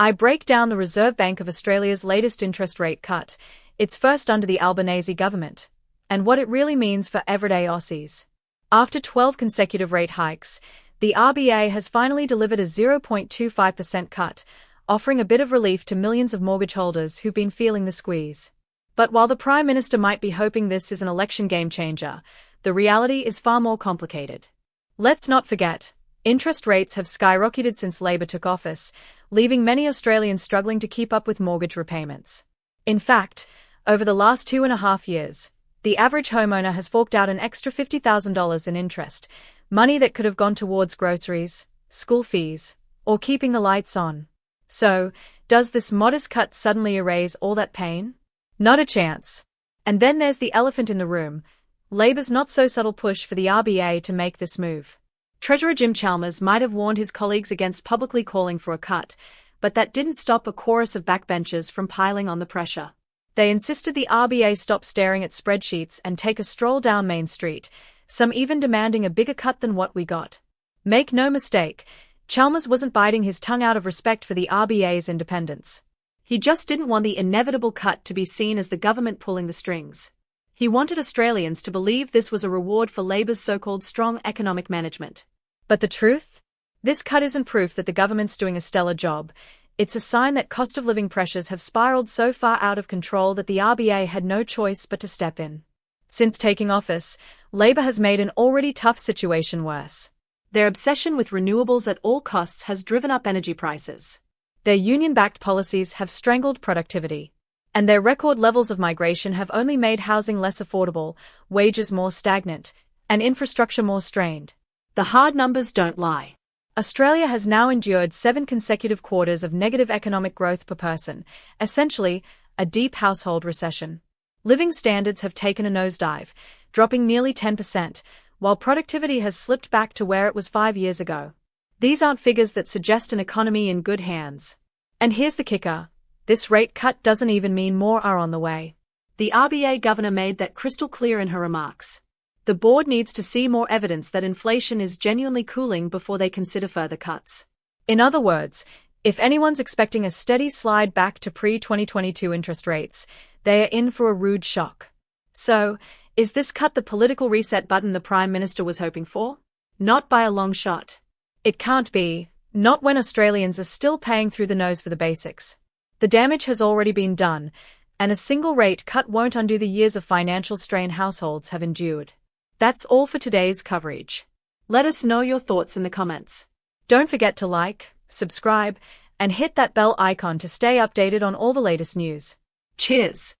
I break down the Reserve Bank of Australia's latest interest rate cut, its first under the Albanese government, and what it really means for everyday Aussies. After 12 consecutive rate hikes, the RBA has finally delivered a 0.25% cut, offering a bit of relief to millions of mortgage holders who've been feeling the squeeze. But while the Prime Minister might be hoping this is an election game-changer, the reality is far more complicated. Let's not forget, interest rates have skyrocketed since Labor took office, leaving many Australians struggling to keep up with mortgage repayments. In fact, over the last 2.5 years, the average homeowner has forked out an extra $50,000 in interest, money that could have gone towards groceries, school fees, or keeping the lights on. So, does this modest cut suddenly erase all that pain? Not a chance. And then there's the elephant in the room, Labor's not-so-subtle push for the RBA to make this move. Treasurer Jim Chalmers might have warned his colleagues against publicly calling for a cut, but that didn't stop a chorus of backbenchers from piling on the pressure. They insisted the RBA stop staring at spreadsheets and take a stroll down Main Street, some even demanding a bigger cut than what we got. Make no mistake, Chalmers wasn't biting his tongue out of respect for the RBA's independence. He just didn't want the inevitable cut to be seen as the government pulling the strings. He wanted Australians to believe this was a reward for Labor's so-called strong economic management. But the truth? This cut isn't proof that the government's doing a stellar job. It's a sign that cost of living pressures have spiraled so far out of control that the RBA had no choice but to step in. Since taking office, Labor has made an already tough situation worse. Their obsession with renewables at all costs has driven up energy prices. Their union-backed policies have strangled productivity. And their record levels of migration have only made housing less affordable, wages more stagnant, and infrastructure more strained. The hard numbers don't lie. Australia has now endured 7 consecutive quarters of negative economic growth per person, essentially a deep household recession. Living standards have taken a nosedive, dropping nearly 10%, while productivity has slipped back to where it was 5 years ago. These aren't figures that suggest an economy in good hands. And here's the kicker. This rate cut doesn't even mean more are on the way. The RBA governor made that crystal clear in her remarks. The board needs to see more evidence that inflation is genuinely cooling before they consider further cuts. In other words, if anyone's expecting a steady slide back to pre-2022 interest rates, they are in for a rude shock. So, is this cut the political reset button the Prime Minister was hoping for? Not by a long shot. It can't be, not when Australians are still paying through the nose for the basics. The damage has already been done, and a single rate cut won't undo the years of financial strain households have endured. That's all for today's coverage. Let us know your thoughts in the comments. Don't forget to like, subscribe, and hit that bell icon to stay updated on all the latest news. Cheers!